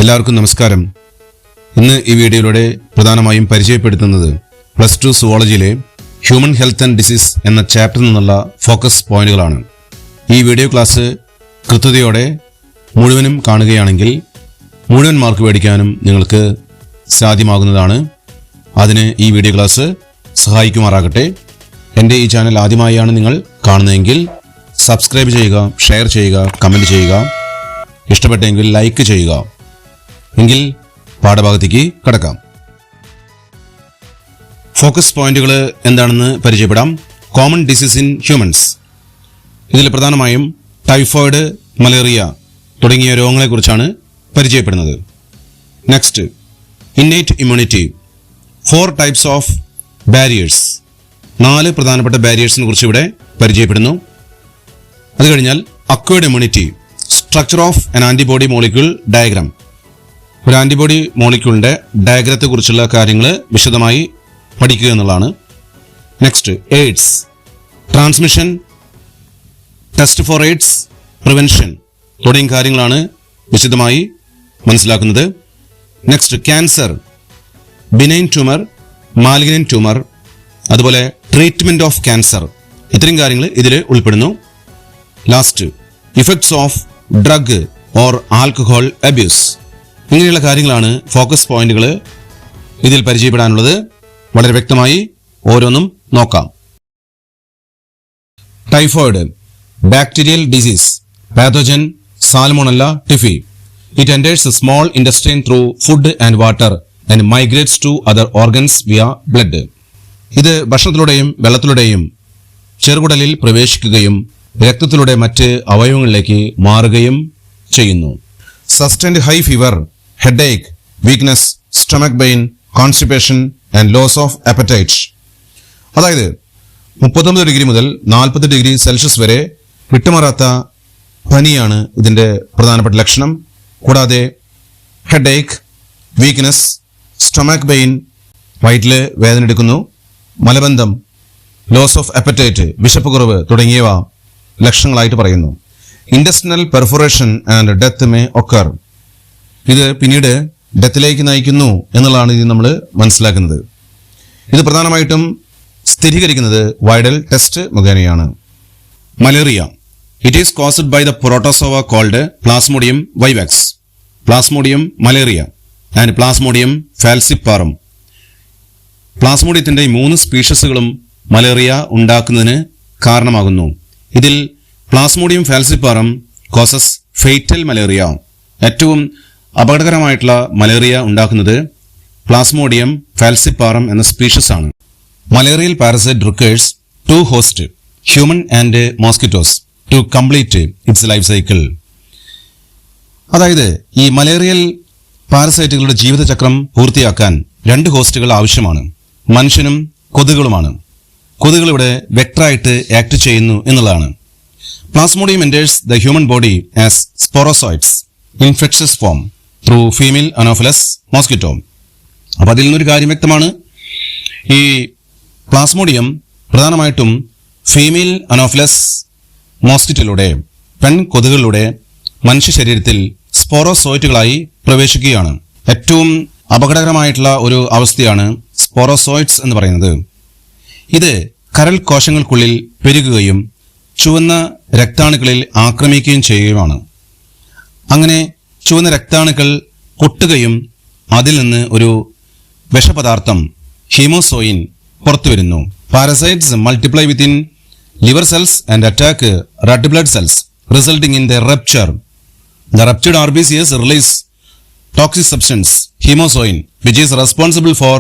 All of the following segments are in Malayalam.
എല്ലാവർക്കും നമസ്കാരം. ഇന്ന് ഈ വീഡിയോയിലൂടെ പ്രധാനമായും പരിചയപ്പെടുത്തുന്നത് +2 സുവോളജിയിലെ ഹ്യൂമൻ ഹെൽത്ത് ആൻഡ് ഡിസീസ് എന്ന ചാപ്റ്ററിൽ നിന്നുള്ള ഫോക്കസ് പോയിന്റുകളാണ്. ഈ വീഡിയോ ക്ലാസ് കൃത്യതയോടെ മുഴുവനും കാണുകയാണെങ്കിൽ മുഴുവൻ മാർക്ക് മേടിക്കാനും നിങ്ങൾക്ക് സാധ്യമാകുന്നതാണ്. അതിന് ഈ വീഡിയോ ക്ലാസ് സഹായിക്കുമാറാകട്ടെ. എൻ്റെ ഈ ചാനൽ ആദ്യമായാണ് നിങ്ങൾ കാണുന്നതെങ്കിൽ സബ്സ്ക്രൈബ് ചെയ്യുക, ഷെയർ ചെയ്യുക, കമൻറ്റ് ചെയ്യുക. ഇഷ്ടപ്പെട്ടെങ്കിൽ ലൈക്ക് ചെയ്യുക. എങ്കിൽ പാഠഭാഗത്തേക്ക് കടക്കാം. ഫോക്കസ് പോയിന്റുകൾ എന്താണെന്ന് പരിചയപ്പെടാം. Common disease in humans. ഇതിൽ പ്രധാനമായും ടൈഫോയിഡ്, മലേറിയ തുടങ്ങിയ രോഗങ്ങളെക്കുറിച്ചാണ് പരിചയപ്പെടുന്നത്. Next, innate immunity. 4 types of barriers. 4 പ്രധാനപ്പെട്ട ബാരിയേഴ്സിനെ കുറിച്ച് ഇവിടെ പരിചയപ്പെടുന്നു. അത് കഴിഞ്ഞാൽ acquired immunity. Structure of an antibody molecule diagram. ഒരു ആന്റിബോഡി മോളിക്യൂളിന്റെ ഡയഗ്രത്തെ കുറിച്ചുള്ള കാര്യങ്ങൾ വിശദമായി പഠിക്കുക എന്നുള്ളതാണ്. Next, AIDS. Transmission, test for AIDS, prevention തുടങ്ങിയ കാര്യങ്ങളാണ് വിശദമായി മനസ്സിലാക്കുന്നത്. Next, cancer, benign tumour, malignant tumour, അതുപോലെ ട്രീറ്റ്മെന്റ് ഓഫ് ക്യാൻസർ, ഇത്തരം കാര്യങ്ങൾ ഇതിൽ ഉൾപ്പെടുന്നു. Last, effects of drug or alcohol abuse. ഇങ്ങനെയുള്ള കാര്യങ്ങളാണ് ഫോക്കസ് പോയിന്റുകൾ ഇതിൽ പരിചയപ്പെടാനുള്ളത്. വളരെ വ്യക്തമായി ഓരോന്നും നോക്കാം. Typhoid, bacterial disease, pathogen salmonella typhi. It enters small intestine through food and water and migrates to other organs via blood. ഇത് ഭക്ഷണത്തിലൂടെയും വെള്ളത്തിലൂടെയും ചെറുകുടലിൽ പ്രവേശിക്കുകയും രക്തത്തിലൂടെ മറ്റ് അവയവങ്ങളിലേക്ക് മാറുകയും ചെയ്യുന്നു. Sustained high fever, headache, weakness, stomach pain, constipation and loss of appetite. അതായത് 39 ഡിഗ്രി മുതൽ 40 ഡിഗ്രി സെൽഷ്യസ് വരെ വിട്ടുമാറാത്ത പനിയാണ് ഇതിന്റെ പ്രധാനപ്പെട്ട ലക്ഷണം. കൂടാതെ ഹെഡേക്ക്, വീക്ക്നെസ്, സ്റ്റൊമക് പെയിൻ, വയറ്റില് വേദന എടുക്കുന്നു, മലബന്ധം, ലോസ് ഓഫ് അപ്പറ്റൈറ്റ്, വിശപ്പ് കുറവ് തുടങ്ങിയവ ലക്ഷണങ്ങളായിട്ട് പറയുന്നു. Intestinal perforation and death may occur. ഇത് പിന്നീട് ഡെത്തിലേക്ക് നയിക്കുന്നു എന്നുള്ളതാണ് ഇത് നമ്മൾ മനസ്സിലാക്കുന്നത്. ഇത് പ്രധാനമായിട്ടും സ്ഥിരീകരിക്കുന്നത് വൈഡൽ ടെസ്റ്റ് മുഖേനയാണ്. Malaria. It is caused by the protozoa called plasmodium vivax, plasmodium malaria and plasmodium falciparum. പ്ലാസ്മോഡിയത്തിന്റെ 3 സ്പീഷീസുകളും മലേറിയ ഉണ്ടാക്കുന്നതിന് കാരണമാകുന്നു. ഇതിൽ plasmodium falciparum causes fatal malaria. ഏറ്റവും അപകടകരമായിട്ടുള്ള മലേറിയ ഉണ്ടാക്കുന്നത് പ്ലാസ്മോഡിയം ഫാൽസിപ്പാറം എന്ന സ്പീഷീസ് ആണ്. Malarial parasite requires 2 host, human and mosquitoes, to complete its life cycle. അതായത് ഈ മലേറിയൽ പാരസൈറ്റുകളുടെ ജീവിതചക്രം പൂർത്തിയാക്കാൻ 2 ഹോസ്റ്റുകൾ ആവശ്യമാണ്. മനുഷ്യനും കൊതുകുകളുമാണ്. കൊതുകുകൾ ഇവിടെ വെക്ടറായിട്ട് ആക്ട് ചെയ്യുന്നു എന്നുള്ളതാണ്. Plasmodium enters the human body as sporozoites, infectious form, through female Anopheles mosquito. അപ്പോൾ അതിൽ നിന്നൊരു കാര്യം വ്യക്തമാണ്. ഈ പ്ലാസ്മോഡിയം പ്രധാനമായിട്ടും ഫീമെയിൽ അനോഫിലസ് മോസ്കിറ്റോയിലൂടെ, പെൺ കൊതുകുകളിലൂടെ മനുഷ്യ ശരീരത്തിൽ സ്പോറോസോയിറ്റുകളായി പ്രവേശിക്കുകയാണ്. ഏറ്റവും അപകടകരമായിട്ടുള്ള ഒരു അവസ്ഥയാണ് സ്പോറോസോയിറ്റ്സ് എന്ന് പറയുന്നത്. ഇത് കരൾ കോശങ്ങൾക്കുള്ളിൽ പെരുകുകയും ചുവന്ന രക്താണുക്കളിൽ ആക്രമിക്കുകയും ചെയ്യുകയുമാണ്. അങ്ങനെ ചുവന്ന രക്താണുക്കൾ പൊട്ടുകയും അതിൽ നിന്ന് ഒരു വിഷപദാർത്ഥം ഹീമോസോയിൻ പുറത്തുവരുന്നു. Parasites multiply within liver cells and attack red blood cells, resulting in the rupture. The ruptured RBCs release toxic substance hemosoin, which is responsible for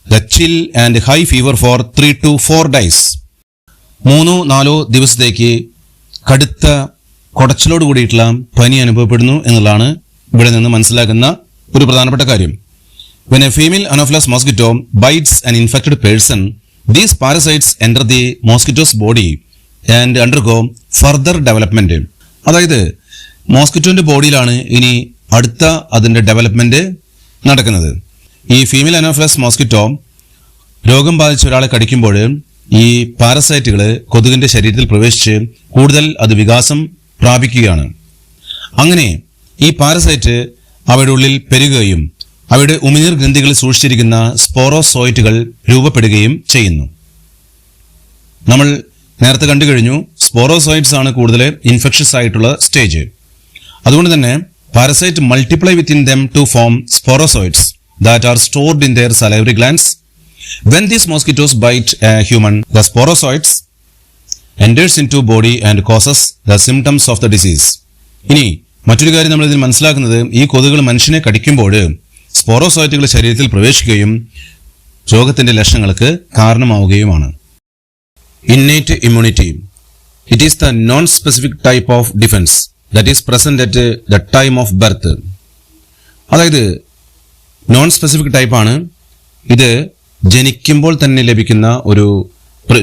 the chill and high fever for 3 to 4 days. 3-4 ദിവസത്തേക്ക് കടുത്ത കുടച്ചിലോട് കൂടിയിട്ടുള്ള പനി അനുഭവപ്പെടുന്നു എന്നുള്ളതാണ് ഇവിടെ നിന്ന് മനസ്സിലാക്കുന്ന ഒരു പ്രധാനപ്പെട്ട കാര്യം. When a female Anopheles mosquito bites an infected person, these parasites enter the mosquito's body and undergo further development. അതായത് മോസ്കിറ്റോന്റെ ബോഡിയിലാണ് ഇനി അടുത്ത അതിന്റെ ഡെവലപ്മെന്റ് നടക്കുന്നത്. ഈ ഫീമെയിൽ അനോഫിലസ് മോസ്കിറ്റോ രോഗം ബാധിച്ച ഒരാളെ കടിക്കുമ്പോൾ ഈ പാരസൈറ്റുകൾ കൊതുകിന്റെ ശരീരത്തിൽ പ്രവേശിച്ച് കൂടുതൽ അത് വികാസം പ്രാപിക്കുകയാണ്. അങ്ങനെ ഈ പാരസൈറ്റ് അവയുടെ ഉള്ളിൽ പെരുകുകയും അവയുടെ ഉമിനീർ ഗ്രന്ഥികളിൽ സൂക്ഷിച്ചിരിക്കുന്ന സ്പോറോസോയിറ്റുകൾ രൂപപ്പെടുകയും ചെയ്യുന്നു. നമ്മൾ നേരത്തെ കണ്ടു കഴിഞ്ഞു, സ്പോറോസോയിറ്റ്സ് ആണ് കൂടുതൽ ഇൻഫെക്ഷസ് ആയിട്ടുള്ള സ്റ്റേജ്. അതുകൊണ്ട് തന്നെ parasite multiply within them to form sporozoites that are stored in their salivary glands. When these mosquitoes bite a human, the sporozoites enters into body and causes the symptoms of the disease. ഇനി മറ്റൊരു കാര്യം നമ്മൾ ഇതിൽ മനസ്സിലാക്കുന്നത്, ഈ കൊതുകുകൾ മനുഷ്യനെ കടിക്കുമ്പോൾ സ്പോറോസോയിറ്റുകൾ ശരീരത്തിൽ പ്രവേശിക്കുകയും രോഗത്തിന്റെ ലക്ഷണങ്ങൾക്ക് കാരണമാവുകയുമാണ്. Innate immunity. It is the non specific type of defence that is present at the time of birth. അതായത് നോൺ സ്പെസിഫിക് ടൈപ്പാണ്. ഇത് ജനിക്കുമ്പോൾ തന്നെ ലഭിക്കുന്ന ഒരു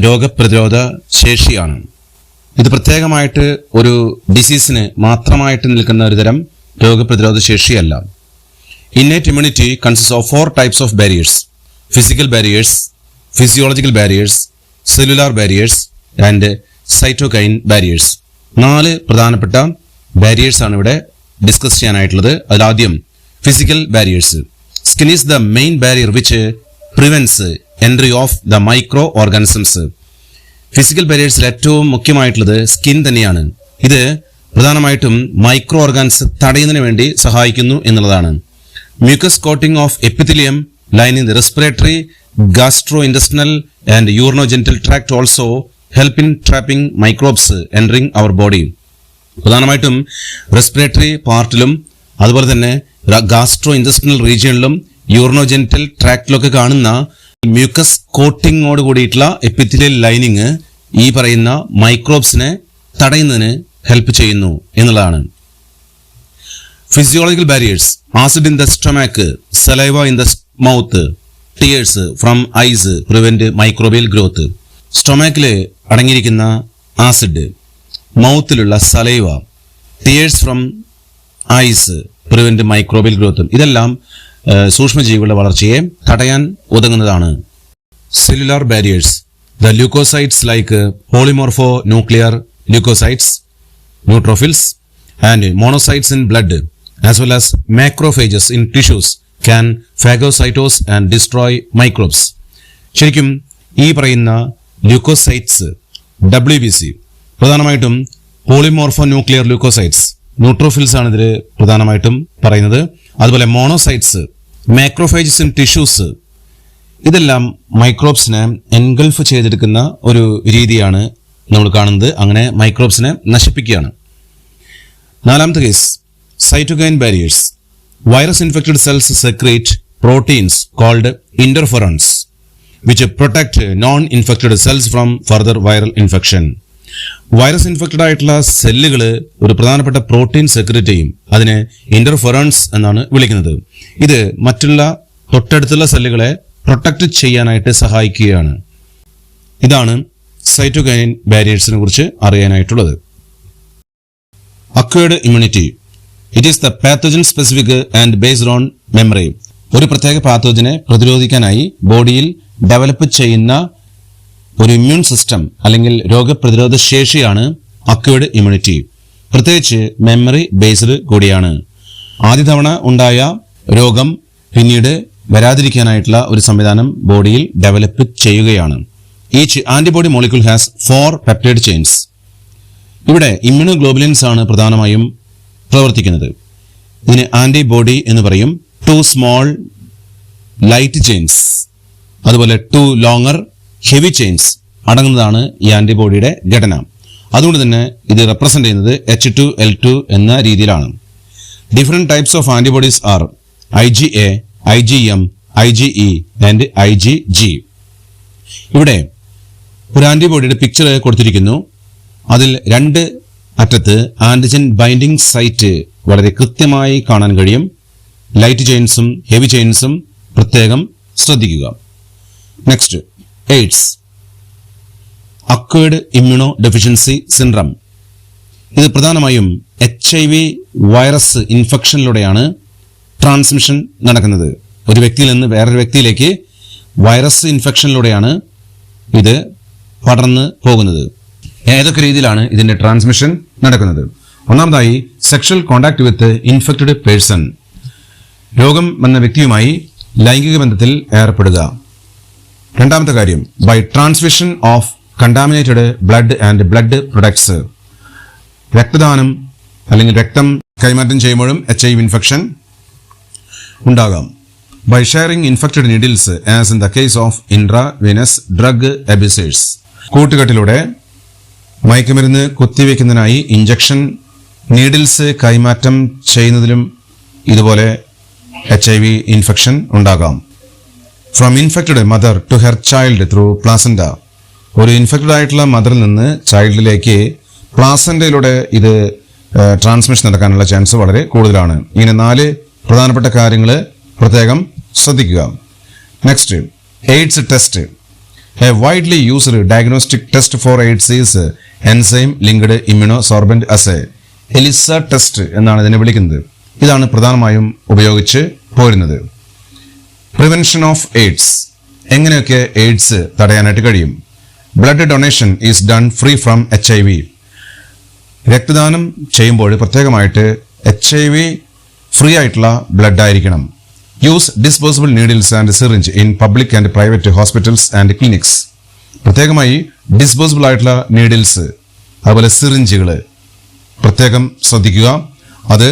രോഗപ്രതിരോധ ശേഷിയാണ്. ഇത് പ്രത്യേകമായിട്ട് ഒരു ഡിസീസിന് മാത്രമായിട്ട് നിൽക്കുന്ന ഒരു തരം രോഗപ്രതിരോധ ശേഷിയല്ല. Innate immunity consist of 4 types of barriers: physical barriers, physiological barriers, cellular barriers and cytokine barriers. 4 പ്രധാനപ്പെട്ട ബാരിയേഴ്സ് ആണ് ഇവിടെ ഡിസ്കസ് ചെയ്യാനായിട്ടുള്ളത്. അതിലാദ്യം physical barriers. Skin is the main barrier which prevents entry of the micro organisms. Physical ബാരിയേഴ്സിൽ ഏറ്റവും മുഖ്യമായിട്ടുള്ളത് സ്കിൻ തന്നെയാണ്. ഇത് പ്രധാനമായിട്ടും മൈക്രോ ഓർഗാൻസ് തടയുന്നതിന് വേണ്ടി സഹായിക്കുന്നു എന്നുള്ളതാണ്. Mucus coating of epithelium lining the respiratory, gastro intestinal and urinogenital tract also help in trapping microbes entering our body. പ്രധാനമായിട്ടും റെസ്പിറേറ്ററി പാർട്ടിലും അതുപോലെ തന്നെ ഗാസ്ട്രോ ഇൻറ്റെസ്റ്റിനൽ റീജിയണിലും യൂറിനോജെനിറ്റൽ ട്രാക്റ്റിലൊക്കെ കാണുന്ന മ്യൂക്കസ് കോട്ടിങ്ങോട് കൂടിയിട്ടുള്ള എപ്പിത്തീലിയൽ ലൈനിങ് ഈ പറയുന്ന മൈക്രോബ്സിനെ തടയുന്നതിന് ഹെൽപ്പ് ചെയ്യുന്നു എന്നുള്ളതാണ്. Physiological barriers. Acid in the stomach, saliva in the mouth, tears from eyes prevent microbial growth. സ്റ്റൊമാക്കില് അടങ്ങിയിരിക്കുന്ന ആസിഡ്, മൗത്തിലുള്ള saliva, tears from eyes prevent microbial growth. ഇതെല്ലാം സൂക്ഷ്മജീവികളുടെ വളർച്ചയെ തടയാൻ ഉതകുന്നതാണ്. Cellular barriers. The leucocytes like polymorpho nuclear leucocytes, neutrophils and monocytes in blood as well as macrophages in tissues can phagocytose and destroy microbes. ശരിക്കും ഈ പറയുന്ന ല്യൂക്കോസൈറ്റ്സ്, WBC, പ്രധാനമായിട്ടും പോളിമോർഫോ ന്യൂക്ലിയർ ല്യൂക്കോസൈറ്റ്സ്, ന്യൂട്രോഫിൽസ് ആണ് ഇതിൽ പ്രധാനമായിട്ടും പറയുന്നത്. അതുപോലെ മോണോസൈറ്റ്സ്, മാക്രോഫേജസ് ഇൻ ടിഷ്യൂസ്, ഇതെല്ലാം മൈക്രോബ്സിനെ എൻഗൾഫ് ചെയ്തെടുക്കുന്ന ഒരു രീതിയാണ് നമ്മൾ കാണുന്നത്. അങ്ങനെ മൈക്രോബ്സിനെ നശിപ്പിക്കുകയാണ്. 4ാമത്തെ case, cytokine barriers. Virus infected cells secrete proteins called interferons which protect non infected cells from further viral infection. Virus infected ആയിട്ടുള്ള സെല്ലുകൾ ഒരു പ്രധാനപ്പെട്ട പ്രോട്ടീൻ സെക്രീറ്റ് ചെയ്യും. അതിനെ ഇന്റർഫെറോൺസ് എന്നാണ് വിളിക്കുന്നത്. ഇത് മറ്റുള്ള തൊട്ടടുത്തുള്ള സെല്ലുകളെ പ്രൊട്ടക്ട് ചെയ്യാനായിട്ട് സഹായിക്കുകയാണ്. ഇതാണ് സൈറ്റോകൈൻ ബാരിയേഴ്സിനെ കുറിച്ച് അറിയാനായിട്ടുള്ളത്. Acquired immunity. It is the pathogen specific and based on memory. ഒരു പ്രത്യേക പാത്തോജനെ പ്രതിരോധിക്കാനായി ബോഡിയിൽ ഡെവലപ്പ് ചെയ്യുന്ന ഒരു ഇമ്മ്യൂൺ സിസ്റ്റം അല്ലെങ്കിൽ രോഗപ്രതിരോധ ശേഷിയാണ് അക്വയർഡ് ഇമ്മ്യൂണിറ്റി. പ്രത്യേകിച്ച് മെമ്മറി ബേസ്ഡ് കൂടിയാണ്. ആദ്യ തവണ ഉണ്ടായ രോഗം പിന്നീട് വരാതിരിക്കാനായിട്ടുള്ള ഒരു സംവിധാനം ബോഡിയിൽ ഡെവലപ്പ് ചെയ്യുകയാണ്. Each antibody molecule has 4 peptide chains. ഇവിടെ ഇമ്മ്യൂണോഗ്ലോബുലിൻസ് ആണ് പ്രധാനമായും പ്രവർത്തിക്കുന്നത്. ഇതിന് ആന്റിബോഡി എന്ന് പറയും. 2 സ്മോൾ ലൈറ്റ് ചെയിൻസ് അതുപോലെ 2 ലോങ്ങർ ഹെവി ചെയിൻസ് അടങ്ങുന്നതാണ് ഈ ആന്റിബോഡിയുടെ ഘടന. അതുകൊണ്ട് തന്നെ ഇത് റെപ്രസെന്റ് ചെയ്യുന്നത് H2L2 എന്ന രീതിയിലാണ്. Different types of antibodies are IgA, IgM, IgE and IgG. ഇവിടെ ഒരു ആന്റിബോഡിയുടെ പിക്ചർ കൊടുത്തിരിക്കുന്നു. അതിൽ 2 അറ്റത്ത് ആന്റിജൻ ബൈൻഡിംഗ് സൈറ്റ് വളരെ കൃത്യമായി കാണാൻ കഴിയും. ലൈറ്റ് ചെയിൻസും ഹെവി ചെയിൻസും പ്രത്യേകം ശ്രദ്ധിക്കുക. Next, AIDS, acquired immuno deficiency syndrome. ഇത് പ്രധാനമായും HIV വൈറസ് ഇൻഫെക്ഷനിലൂടെയാണ് ട്രാൻസ്മിഷൻ നടക്കുന്നത്. ഒരു വ്യക്തിയിൽ നിന്ന് വേറൊരു വ്യക്തിയിലേക്ക് വൈറസ് ഇൻഫെക്ഷനിലൂടെയാണ് ഇത് പടർന്ന് പോകുന്നത്. ഏതൊക്കെ രീതിയിലാണ് ഇതിന്റെ ട്രാൻസ്മിഷൻ നടക്കുന്നത്? ഒന്നാമതായി, sexual contact with infected person. രോഗം വന്ന വ്യക്തിയുമായി ലൈംഗിക ബന്ധത്തിൽ ഏർപ്പെടുക. രണ്ടാമത്തെ കാര്യം, by transmission of contaminated blood and blood products. രക്തദാനം അല്ലെങ്കിൽ രക്തം കൈമാറ്റം ചെയ്യുമ്പോഴും HIV ഇൻഫെക്ഷൻ ഉണ്ടാകാം. By sharing infected needles as in the case of intravenous drug abusers. കൂട്ടുകെട്ടിലൂടെ മയക്കുമരുന്ന് കുത്തിവെക്കുന്നതിനായി ഇഞ്ചക്ഷൻ നീഡിൽസ് കൈമാറ്റം ചെയ്യുന്നതിലും ഇതുപോലെ HIV ഇൻഫെക്ഷൻ ഉണ്ടാകാം. From infected mother to her child through placenta. ഒരു ഇൻഫെക്റ്റഡ് ആയിട്ടുള്ള മദറിൽ നിന്ന് ചൈൽഡിലേക്ക് പ്ലാസന്റയിലൂടെ ഇത് ട്രാൻസ്മിഷൻ നടക്കാനുള്ള ചാൻസ് വളരെ കൂടുതലാണ്. ഇങ്ങനെ 4 പ്രധാനപ്പെട്ട കാര്യങ്ങൾ പ്രത്യേകം ശ്രദ്ധിക്കുക. Next, AIDS test. A widely used diagnostic test for AIDS is enzyme linked immunosorbent assay. ELISA test എന്നാണ് ഇതിനെ വിളിക്കുന്നത്. ഇതാണ് പ്രധാനമായും ഉപയോഗിച്ച് പോരുന്നത്. Prevention of AIDS. എങ്ങനെയൊക്കെ എയ്ഡ്സ് തടയാനായിട്ട് കഴിയും? Blood donation is done free from HIV. രക്തദാനം ചെയ്യുമ്പോൾ പ്രത്യേകമായിട്ട് HIV ഫ്രീ ആയിട്ടുള്ള ബ്ലഡ് ആയിരിക്കണം. Use disposable needles and syringe in public and private hospitals and clinics. പ്രത്യേകമായി ഡിസ്പോസിബിൾ ആയിട്ടുള്ള നീഡിൽസ് അതുപോലെ സിറിഞ്ചുകൾ പ്രത്യേകം ശ്രദ്ധിക്കുക. അത്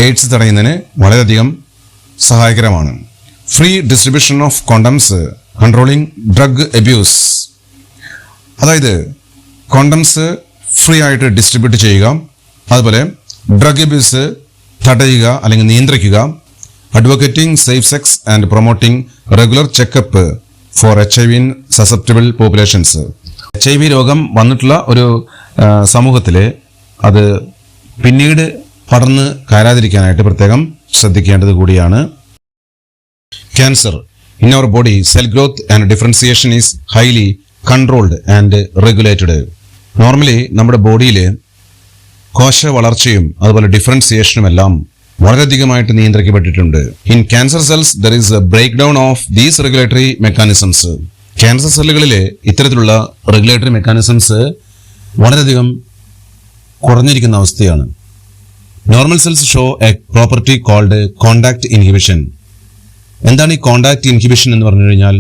എയ്ഡ്സ് തടയുന്നതിന് വളരെയധികം സഹായകരമാണ്. Free distribution of condoms, controlling drug abuse. അതായത് കോണ്ടംസ് ഫ്രീ ആയിട്ട് ഡിസ്ട്രിബ്യൂട്ട് ചെയ്യുക, അതുപോലെ ഡ്രഗ് അബ്യൂസ് തടയുക അല്ലെങ്കിൽ നിയന്ത്രിക്കുക. Advocating safe sex and promoting regular checkup for HIV in susceptible populations. HIV രോഗം വന്നിട്ടുള്ള ഒരു സമൂഹത്തിൽ അത് പിന്നീട് പടർന്ന് കയറാതിരിക്കാനായിട്ട് പ്രത്യേകം ശ്രദ്ധിക്കേണ്ടത് കൂടിയാണ്. Cancer. In our body cell growth and differentiation is highly controlled and regulated. Normally നമ്മുടെ ബോഡിയിൽ കോശ വളർച്ചയും അതുപോലെ ഡിഫറൻസിയേഷനും എല്ലാം വളരെയധികമായിട്ട് നിയന്ത്രിക്കപ്പെട്ടിട്ടുണ്ട്. In cancer cells there is a break down of these regulatory mechanisms. Cancer സെല്ലുകളിലെ ഇത്തരത്തിലുള്ള റെഗുലേറ്ററി മെക്കാനിസംസ് വളരെയധികം കുറഞ്ഞിരിക്കുന്ന അവസ്ഥയാണ്. Normal cells show a property called contact inhibition. എന്താണ് ഈ കോണ്ടാക്ട് ഇൻഹിബിഷൻ എന്ന് പറഞ്ഞു കഴിഞ്ഞാൽ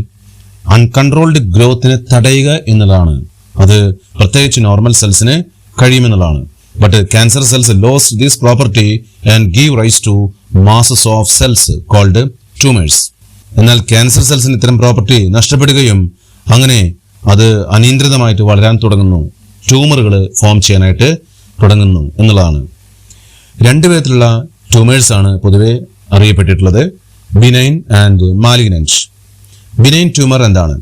അൺകൺട്രോൾഡ് ഗ്രോത്തിനെ തടയുക എന്നുള്ളതാണ്. അത് പ്രത്യേകിച്ച് normal സെൽസിന് കഴിയുമെന്നുള്ളതാണ്. But cancer cells lost this property and give rise to masses of cells called tumors. എന്നാൽ ക്യാൻസർ സെൽസിന് ഇത്തരം പ്രോപ്പർട്ടി നഷ്ടപ്പെടുകയും അങ്ങനെ അത് അനിയന്ത്രിതമായിട്ട് വളരാൻ തുടങ്ങുന്നു, ട്യൂമറുകൾ ഫോം ചെയ്യാനായിട്ട് തുടങ്ങുന്നു എന്നുള്ളതാണ്. 2 വിധത്തിലുള്ള ട്യൂമേഴ്സ് ആണ് പൊതുവെ അറിയപ്പെട്ടിട്ടുള്ളത്, benign and malignant. Benign tumour എന്താണ്?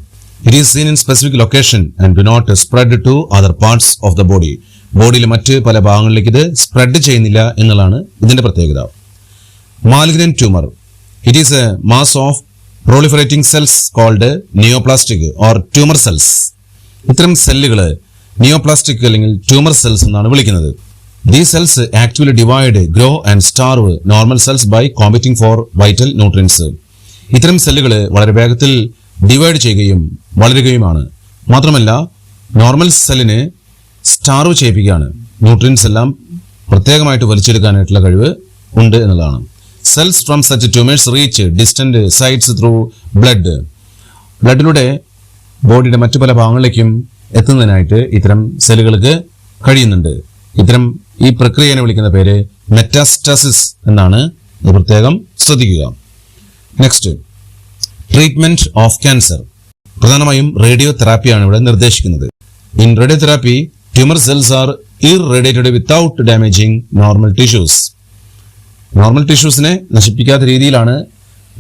It is seen in specific location and do not spread to other parts of the body. ബോഡിയിലെ മറ്റ് പല ഭാഗങ്ങളിലേക്ക് ഇത് സ്പ്രെഡ് ചെയ്യുന്നില്ല എന്നുള്ളതാണ് ഇതിന്റെ പ്രത്യേകത. Malignant tumour, it is a mass of proliferating cells called neoplastic or tumour cells. ഇത്തരം സെല്ലുകൾ നിയോപ്ലാസ്റ്റിക് അല്ലെങ്കിൽ ട്യൂമർ സെൽസ് എന്നാണ് വിളിക്കുന്നത്. These cells actually divide, grow and starve normal cells by competing four vital nutrients. ഇത്തരം സെല്ലുകൾ വളരെ വേഗത്തിൽ ഡിവൈഡ് ചെയ്യുകയും വളരുകയുമാണ്. മാത്രമല്ല നോർമൽ സെല്ലിന് സ്റ്റാർവ് ചെയ്യിപ്പിക്കുകയാണ്. ന്യൂട്രിയൻസ് എല്ലാം പ്രത്യേകമായിട്ട് വലിച്ചെടുക്കാനായിട്ടുള്ള കഴിവ് ഉണ്ട് എന്നുള്ളതാണ്. Cells from such tumours reach distant sites through blood. ബ്ലഡിലൂടെ ബോഡിയുടെ മറ്റു പല ഭാഗങ്ങളിലേക്കും എത്തുന്നതിനായിട്ട് ഇത്തരം സെല്ലുകൾക്ക് കഴിയുന്നുണ്ട്. ഈ പ്രക്രിയയെ വിളിക്കുന്ന പേര് മെറ്റാസ്റ്റാസിസ് എന്നാണ്. ഇത് പ്രത്യേകം ശ്രദ്ധിക്കുക. Next, treatment of cancer. പ്രധാനമായും റേഡിയോ തെറാപ്പിയാണ് ഇവിടെ നിർദ്ദേശിക്കുന്നത്. In radiotherapy tumour cells are irradiated without damaging normal tissues. Normal ടിഷ്യൂസിനെ നശിപ്പിക്കാത്ത രീതിയിലാണ്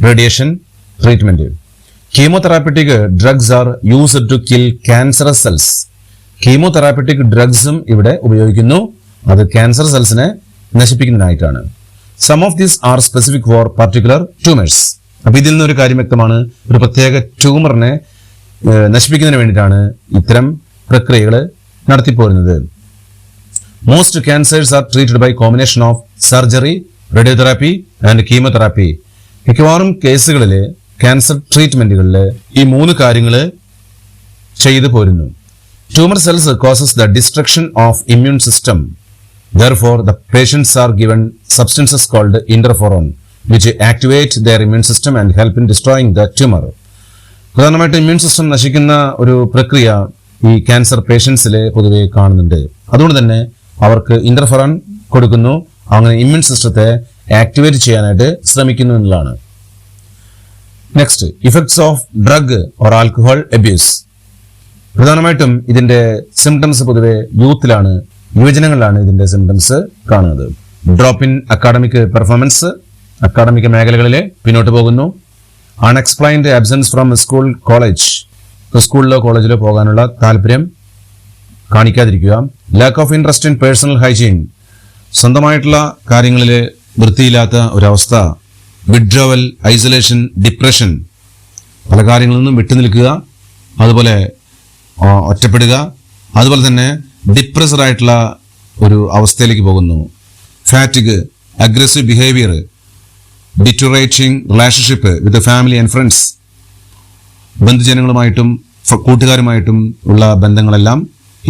radiation treatment. Chemotherapeutic drugs are used to kill cancerous cells. Chemotherapeutic ഡ്രഗ്സും ഇവിടെ ഉപയോഗിക്കുന്നു, അത് ക്യാൻസർ സെൽസിനെ നശിപ്പിക്കുന്നതിനായിട്ടാണ്. Some of these are specific for particular tumours. അപ്പൊ ഇതിൽ നിന്നൊരു കാര്യം വ്യക്തമാണ്, ഒരു പ്രത്യേക ട്യൂമറിനെ നശിപ്പിക്കുന്നതിന് വേണ്ടിയിട്ടാണ് ഇത്തരം പ്രക്രിയകൾ നടത്തിപ്പോരുന്നത്. Most cancers are treated by combination of surgery, radiotherapy and chemotherapy. മിക്കവാറും കേസുകളിൽ ക്യാൻസർ ട്രീറ്റ്മെന്റുകളിൽ ഈ 3 കാര്യങ്ങൾ ചെയ്തു പോരുന്നു. Tumour cells causes the destruction of immune system. Therefore, the patients are given substances called interferon which activate their immune system and help in destroying the tumor. പ്രധാനമായിട്ടും ഇമ്മ്യൂൺ സിസ്റ്റം നശിക്കുന്ന ഒരു പ്രക്രിയ ഈ ക്യാൻസർ പേഷ്യൻസിൽ പൊതുവെ കാണുന്നുണ്ട്. അതുകൊണ്ട് തന്നെ അവർക്ക് ഇന്റർഫെറോൺ കൊടുക്കുന്നു, അങ്ങനെ ഇമ്മ്യൂൺ സിസ്റ്റത്തെ ആക്ടിവേറ്റ് ചെയ്യാനായിട്ട് ശ്രമിക്കുന്നു എന്നുള്ളതാണ്. Next, effects of drug or alcohol abuse. പ്രധാനമായിട്ടും ഇതിന്റെ സിംറ്റംസ് പൊതുവെ യൂത്തിലാണ്, യുവജനങ്ങളിലാണ് ഇതിന്റെ സിംറ്റംസ് കാണുന്നത്. Drop in academic performance, academic മേഖലകളിലെ പിന്നോട്ട് പോകുന്നു. Unexplained absence from school college, സ്കൂളിലോ കോളേജിലോ പോകാനുള്ള താല്പര്യം കാണിക്കാതിരിക്കുക. Lack of interest in personal hygiene, സ്വന്തമായിട്ടുള്ള കാര്യങ്ങളിൽ വൃത്തിയില്ലാത്ത ഒരവസ്ഥ. വിഡ്രോവൽ, ഐസൊലേഷൻ, ഡിപ്രഷൻ, പല കാര്യങ്ങളിൽ നിന്നും വിട്ടുനിൽക്കുക, അതുപോലെ ഒറ്റപ്പെടുക, അതുപോലെ തന്നെ ഡിപ്രസ്ഡ് ആയിട്ടുള്ള ഒരു അവസ്ഥയിലേക്ക് പോകുന്നു. Fatigue, aggressive behaviour, deteriorating relationship with family and friends, ബന്ധുജനങ്ങളുമായിട്ടും കൂട്ടുകാരുമായിട്ടും ഉള്ള ബന്ധങ്ങളെല്ലാം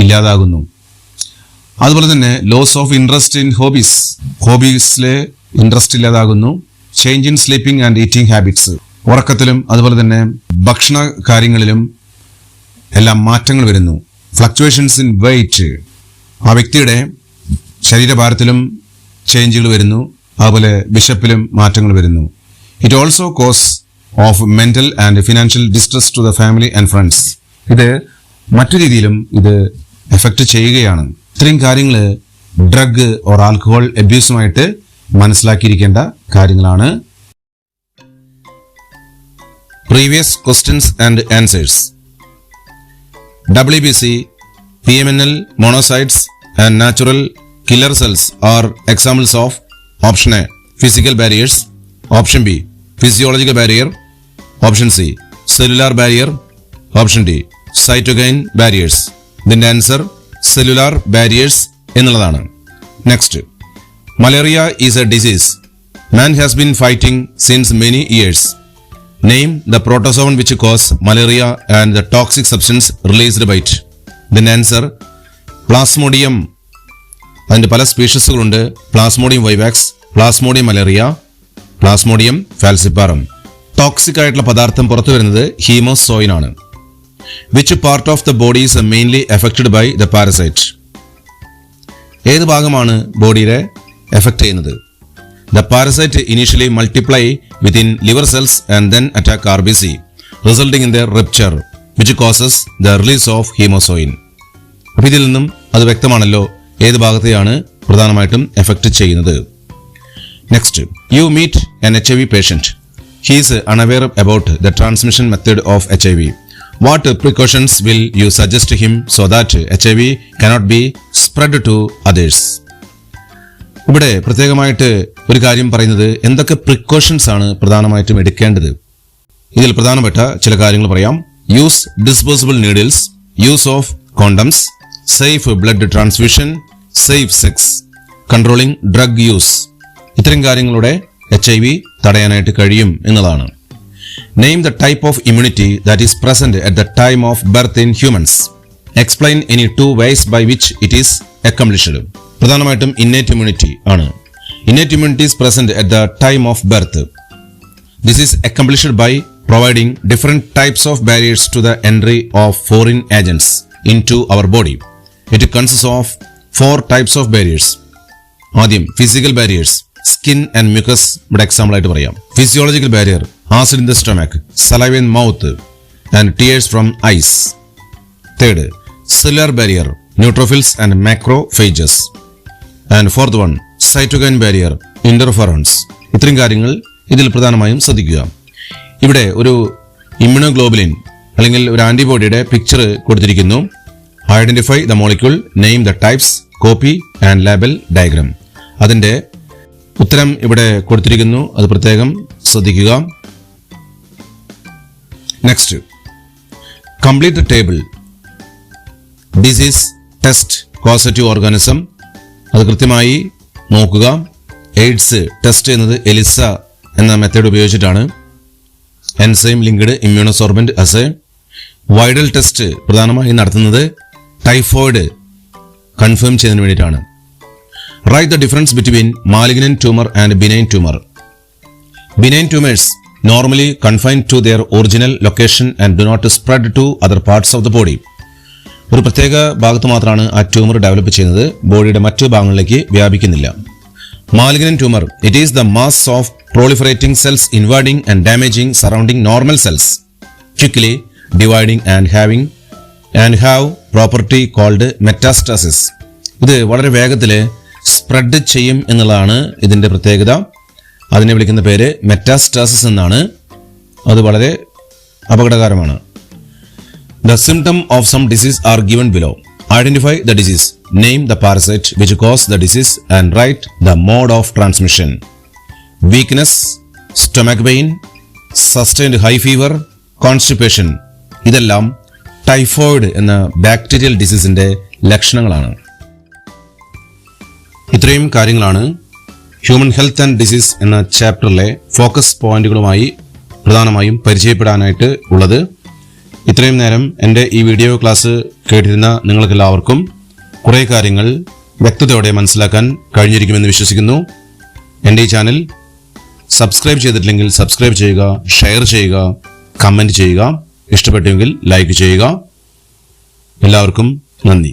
ഇല്ലാതാകുന്നു. അതുപോലെ തന്നെ loss of interest in hobbies, ഹോബീസിലെ ഇൻട്രസ്റ്റ് ഇല്ലാതാകുന്നു. Change in sleeping and eating habits, ഉറക്കത്തിലും അതുപോലെ തന്നെ ഭക്ഷണ കാര്യങ്ങളിലും എല്ലാം മാറ്റങ്ങൾ വരുന്നു. ഫ്ലക്ച്വേഷൻസ് ഇൻ വെയിറ്റ്, ആ വ്യക്തിയുടെ ശരീരഭാരത്തിലും ചേഞ്ചുകൾ വരുന്നു, അതുപോലെ വിശപ്പിലും മാറ്റങ്ങൾ വരുന്നു. It also cause of mental and financial distress to the family and friends. ഇത് മറ്റു രീതിയിലും ഇത് എഫക്റ്റ് ചെയ്യുകയാണ്. ഇത്രയും കാര്യങ്ങൾ ഡ്രഗ് ഓർ ആൽക്കഹോൾ അബ്യൂസുമായിട്ട് മനസ്സിലാക്കിയിരിക്കേണ്ട കാര്യങ്ങളാണ്. Previous questions and answers. WBC, PMNL, monocytes and natural killer cells are examples of option A, physical barriers, option B, physiological barrier, option C, cellular barrier, option D, cytokine barriers. ഇതിന്റെ ആൻസർ സെല്ലുലാർ ബാരിയേഴ്സ് എന്നുള്ളതാണ്. Next, malaria is A disease man has been fighting since many years. Name the protozoan which cause malaria and the toxic substance released by it. ഇതിന്റെ ആൻസർ പ്ലാസ്മോഡിയം. അതിന്റെ പല സ്പീഷീസുകളുണ്ട്. Plasmodium vivax, plasmodium malaria, plasmodium falciparum. Toxic ആയിട്ടുള്ള പദാർത്ഥം പുറത്തു വരുന്നത് ഹീമോസോയിൻ ആണ്. Which part of the body is mainly affected by the parasite? ഏത് ഭാഗമാണ് ബോഡിയെ എഫക്ട് ചെയ്യുന്നത്? The parasite initially multiply within liver cells and then attack RBC, resulting in their rupture, which causes the release of hemosoin. അപ്പോൾ ഇതിൽ നിന്നും അത് വ്യക്തമാണല്ലോ ഏത് ഭാഗത്തെയാണ് പ്രധാനമായിട്ടും എഫക്ട് ചെയ്യുന്നത്. Next, you meet an HIV patient. He is unaware about the transmission method of HIV. What precautions will you suggest to him so that HIV cannot be spread to others? ഇവിടെ പ്രത്യേകമായിട്ട് ഒരു കാര്യം പറയുന്നത് എന്തൊക്കെ പ്രിക്കോഷൻസ് ആണ് പ്രധാനമായിട്ടും എടുക്കേണ്ടത്. ഇതിൽ പ്രധാനപ്പെട്ട ചില കാര്യങ്ങൾ പറയാം. Use disposable needles, use of condoms, safe blood transfusion, safe sex, controlling drug use. ഇത്തരം കാര്യങ്ങളുടെ HIV തടയാനായിട്ട് കഴിയും എന്നതാണ്. Name the type of immunity that is present at the time of birth in humans. Explain any 2 ways by which it is accomplished. പ്രധാനമായിട്ടും ഇന്നേറ്റ് ഇമ്മ്യൂണിറ്റി ആണ്. Innate immunity is present at the time of birth. This is accomplished by providing different types of barriers to the entry of foreign agents into our body. It consists of 4 types of barriers. ആദ്യം physical barriers, skin and mucus ഇവിടെ എക്സാമ്പിൾ ആയിട്ട് പറയാം. Physiological barrier, acid in the stomach, saliva in mouth and tears from eyes. Third, cellular barrier, neutrophils and macrophages. And fourth one, cytokine barrier, interferons. ഇത്രയും കാര്യങ്ങൾ ഇതിൽ പ്രധാനമായും ശ്രദ്ധിക്കുക. ഇവിടെ ഒരു ഇമ്മ്യൂണോഗ്ലോബുലിൻ അല്ലെങ്കിൽ ഒരു ആന്റിബോഡിയുടെ പിക്ചർ കൊടുത്തിരിക്കുന്നു. Identify the molecule, name the types, copy and label diagram. അതിന്റെ ഉത്തരം ഇവിടെ കൊടുത്തിരിക്കുന്നു, അത് പ്രത്യേകം ശ്രദ്ധിക്കുക. Next, complete the table. Disease, test, causative organism, അത് കൃത്യമായി നോക്കുക. എയ്ഡ്സ് ടെസ്റ്റ് ചെയ്യുന്നത് എലിസ എന്ന മെത്തേഡ് ഉപയോഗിച്ചിട്ടാണ്. Enzyme linked immunosorbent assay. Widal test പ്രധാനമായി നടത്തുന്നത് ടൈഫോയിഡ് കൺഫേം ചെയ്യുന്നതിന് വേണ്ടിയിട്ടാണ്. Write the difference between malignant tumour and benign tumour. Benign tumors normally confined to their original location and do not spread to other parts of the body. ഒരു പ്രത്യേക ഭാഗത്ത് മാത്രമാണ് ആ ട്യൂമർ ഡെവലപ്പ് ചെയ്യുന്നത്, ബോഡിയുടെ മറ്റു ഭാഗങ്ങളിലേക്ക് വ്യാപിക്കുന്നില്ല. Malignant tumor, it is the mass of proliferating cells invading and damaging surrounding normal cells, quickly dividing and have property called metastasis. ഇത് വളരെ വേഗത്തിൽ സ്പ്രെഡ് ചെയ്യും എന്നുള്ളതാണ് ഇതിന്റെ പ്രത്യേകത. അതിനെ വിളിക്കുന്ന പേര് മെറ്റാസ്റ്റാസിസ് എന്നാണ്. അത് വളരെ അപകടകരമാണ്. The symptom of some disease are given below. Identify the disease, name the parasite which caused the disease and write the mode of transmission. Weakness, stomach pain, sustained high fever, constipation. ഇതെല്ലാം ടൈഫോയിഡ് എന്ന ബാക്ടീരിയൽ ഡിസീസിന്റെ ലക്ഷണങ്ങളാണ്. ഇത്രയും കാര്യങ്ങളാണ് ഹ്യൂമൻ ഹെൽത്ത് ആൻഡ് ഡിസീസ് എന്ന ചാപ്റ്ററിലെ ഫോക്കസ് പോയിന്റുകളുമായി പ്രധാനമായും പരിചയപ്പെടാനായിട്ട് ഉള്ളത്. ഇത്രയും നേരം എൻ്റെ ഈ വീഡിയോ ക്ലാസ് കേട്ടിരുന്ന നിങ്ങൾക്കെല്ലാവർക്കും കുറേ കാര്യങ്ങൾ വ്യക്തതയോടെ മനസ്സിലാക്കാൻ കഴിഞ്ഞിരിക്കുമെന്ന് വിശ്വസിക്കുന്നു. എൻ്റെ ഈ ചാനൽ സബ്സ്ക്രൈബ് ചെയ്തിട്ടില്ലെങ്കിൽ സബ്സ്ക്രൈബ് ചെയ്യുക, ഷെയർ ചെയ്യുക, കമൻറ്റ് ചെയ്യുക, ഇഷ്ടപ്പെട്ടുവെങ്കിൽ ലൈക്ക് ചെയ്യുക. എല്ലാവർക്കും നന്ദി.